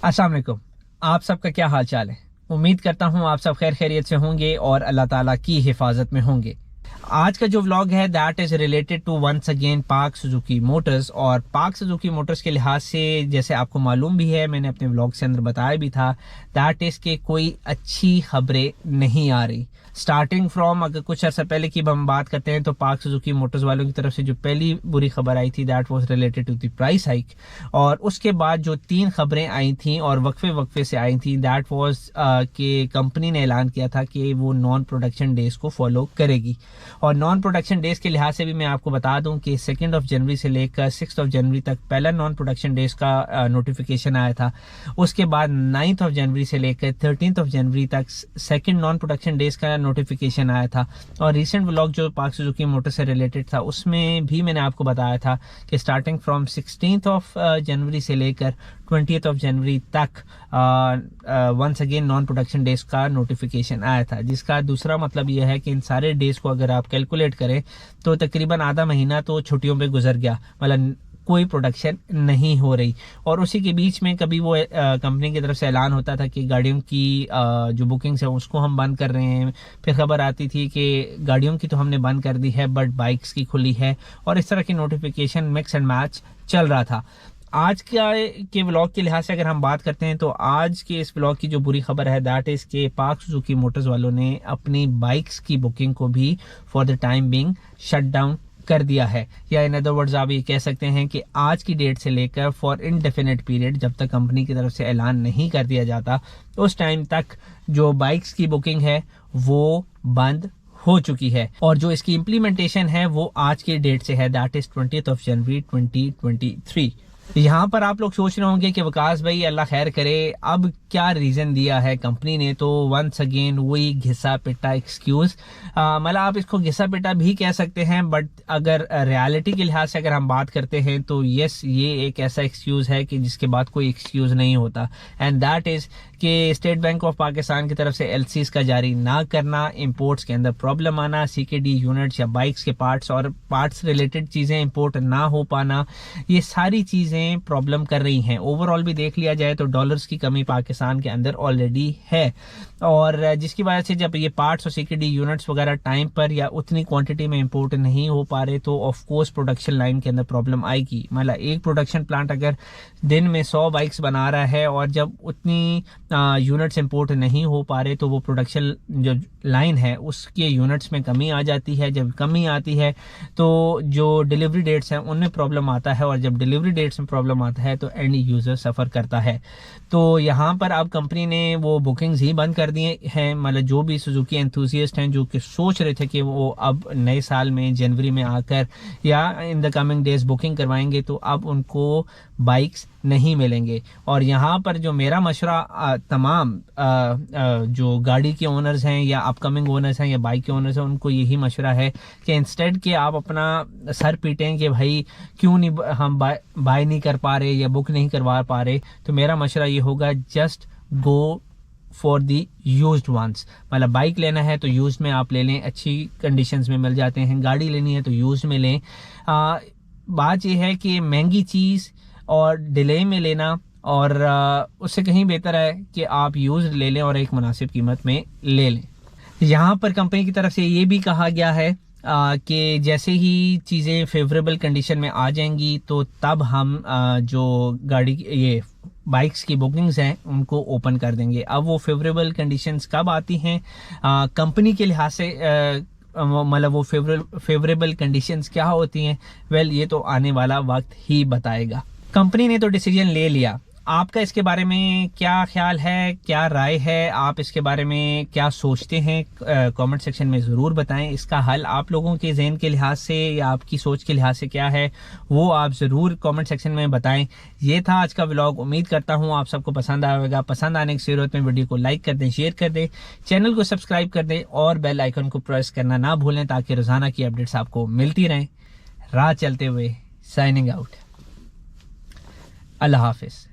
अस्सलाम वालेकुम। आप सबका क्या हाल चाल है? उम्मीद करता हूँ आप सब खैर खैरियत से होंगे और अल्लाह ताला की हिफाजत में होंगे। आज का जो व्लॉग है that is related to once again Pak Suzuki Motors. और पार्क सुजुकी मोटर्स के लिहाज से जैसे आपको मालूम भी है, मैंने अपने व्लॉग के अंदर बताया भी था, दैट इज के कोई अच्छी खबरें नहीं आ रही। स्टार्टिंग फ्रॉम अगर कुछ अर्सा पहले की हम बात करते हैं तो पार्क सुजुकी मोटर्स वालों की तरफ से जो पहली बुरी खबर आई थी that was related to the price hike. और उसके बाद जो 3 खबरें आई थी और वक्फे वक्फे से आई थी दैट वाज कि कंपनी ने ऐलान किया था कि वो नॉन प्रोडक्शन डेज को फॉलो करेगी। और नॉन प्रोडक्शन डेज के लिहाज से भी मैं आपको बता दूं कि 2 जनवरी से लेकर 6 जनवरी तक पहला नॉन प्रोडक्शन डेज का नोटिफिकेशन आया था। उसके बाद 9 जनवरी से लेकर 13 जनवरी तक सेकंड नॉन प्रोडक्शन डेज का नोटिफिकेशन आया था। और रिसेंट व्लॉग जो पार्क सुजुकी मोटर से रिलेटेड था उसमें भी मैंने आपको बताया था कि स्टार्टिंग फ्रॉम 16 जनवरी से लेकर 20 जनवरी तक once again non production days का नोटिफिकेशन आया था, जिसका दूसरा मतलब यह है कि इन सारे डेज को अगर आप कैलकुलेट करें तो तकरीबन आधा महीना तो छुट्टियों पे गुजर गया, मतलब कोई प्रोडक्शन नहीं हो रही। और उसी के बीच में कभी वो कंपनी की तरफ से ऐलान होता था कि गाड़ियों की जो बुकिंग्स है उसको हम बंद कर रहे हैं, फिर खबर आती थी कि गाड़ियों की तो हमने बंद कर दी है बट बाइक्स की खुली है, और इस तरह की नोटिफिकेशन मिक्स एंड मैच चल रहा था। आज के व्लॉग के लिहाज से अगर हम बात करते हैं तो आज के इस व्लॉग की जो बुरी खबर है दैट इज के पार्क सुजुकी मोटर्स वालों ने अपनी बाइक्स की बुकिंग को भी for the time being shut down कर दिया है। या इन अदर वर्ड्स आप ये कह सकते हैं कि आज की डेट से लेकर फॉर इनडेफिनेट पीरियड, जब तक कंपनी की तरफ से ऐलान नहीं कर दिया जाता उस टाइम तक जो बाइक्स की बुकिंग है वो बंद हो चुकी है। और जो इसकी इम्प्लीमेंटेशन है वो आज की डेट से है दैट इज 20 जनवरी 2023। यहाँ पर आप लोग सोच रहे होंगे कि विकास भाई अल्लाह खैर करे, अब क्या रीजन दिया है कंपनी ने? तो वंस अगेन वही घिसा पिटा एक्सक्यूज, मतलब आप इसको घिसा पिटा भी कह सकते हैं, बट अगर रियलिटी के लिहाज से अगर हम बात करते हैं तो यस, ये एक ऐसा एक्सक्यूज है कि जिसके बाद कोई एक्सक्यूज नहीं होता, एंड दैट इज कि स्टेट बैंक ऑफ पाकिस्तान की तरफ से एलसीज का जारी ना करना, इंपोर्ट्स के अंदर प्रॉब्लम आना, सीकेडी यूनिट्स या बाइक्स के पार्ट्स और पार्ट्स रिलेटेड चीजें इंपोर्ट ना हो पाना, ये सारी चीजें प्रॉब्लम कर रही हैं। ओवरऑल भी देख लिया जाए तो डॉलर्स की कमी पाकिस्तान के अंदर ऑलरेडी है, और जिसकी वजह से जब ये पार्ट्स और सीकेडी यूनिट्स वगैरह टाइम पर या उतनी क्वांटिटी में इंपोर्ट नहीं हो पा रहे तो ऑफ कोर्स प्रोडक्शन लाइन के अंदर प्रॉब्लम आएगी। मतलब एक प्रोडक्शन प्लांट अगर दिन में 100 बाइक्स बना रहा है और जब उतनी यूनिट्स इंपोर्ट नहीं हो पा रहे तो वो प्रोडक्शन जो लाइन है उसके यूनिट्स में कमी आ जाती है। जब कमी आती है तो जो डिलीवरी डेट्स हैं उनमें प्रॉब्लम आता है, और जब डिलीवरी डेट्स में प्रॉब्लम आता है तो एंड यूजर सफ़र करता है। तो यहाँ पर अब कंपनी ने वो बुकिंग्स ही बंद कर दिए हैं। मतलब जो भी सुजुकी एंथुसियस्ट हैं जो कि सोच रहे थे कि वो अब नए साल में जनवरी में आकर या in the coming days booking करवाएंगे तो अब उनको बाइक्स नहीं मिलेंगे। और यहाँ पर जो मेरा मशवरा तमाम जो गाड़ी के ओनर्स हैं या अपकमिंग ओनर्स हैं या बाइक के ओनर्स हैं उनको यही मशवरा है कि इंस्टेड के आप अपना सर पीटें कि भाई क्यों नहीं हम बाय नहीं कर पा रहे या बुक नहीं करवा पा रहे, तो मेरा मशवरा ये होगा just go for the used ones. मतलब बाइक लेना है तो यूज्ड में आप ले लें, अच्छी कंडीशंस में मिल जाते हैं। गाड़ी लेनी है तो यूज्ड में लें। बात यह है कि महंगी चीज़ और डिले में लेना और उससे कहीं बेहतर है कि आप यूज्ड ले लें और एक मुनासिब कीमत में ले लें। यहाँ पर कंपनी की तरफ से ये भी कहा गया है कि जैसे ही चीज़ें फेवरेबल कंडीशन में आ जाएंगी तो तब हम जो गाड़ी ये बाइक्स की बुकिंग्स हैं उनको ओपन कर देंगे। अब वो फेवरेबल कंडीशंस कब आती हैं कंपनी के लिहाज से, मतलब वो फेवरेबल कंडीशंस क्या होती हैं, वेल ये तो आने वाला वक्त ही बताएगा। कंपनी ने तो डिसीजन ले लिया, आपका इसके बारे में क्या ख्याल है, क्या राय है, आप इसके बारे में क्या सोचते हैं, कमेंट सेक्शन में ज़रूर बताएं। इसका हल आप लोगों के जहन के लिहाज से या आपकी सोच के लिहाज से क्या है वो आप ज़रूर कमेंट सेक्शन में बताएं। ये था आज का व्लॉग, उम्मीद करता हूँ आप सबको पसंद आएगा। पसंद आने की सूरत में वीडियो को लाइक कर दें, शेयर कर दें, चैनल को सब्सक्राइब कर दें और बेल आइकन को प्रेस करना ना भूलें ताकि रोज़ाना की अपडेट्स आपको मिलती रहें। राह चलते हुए साइनिंग आउट। अल्लाह हाफिज़।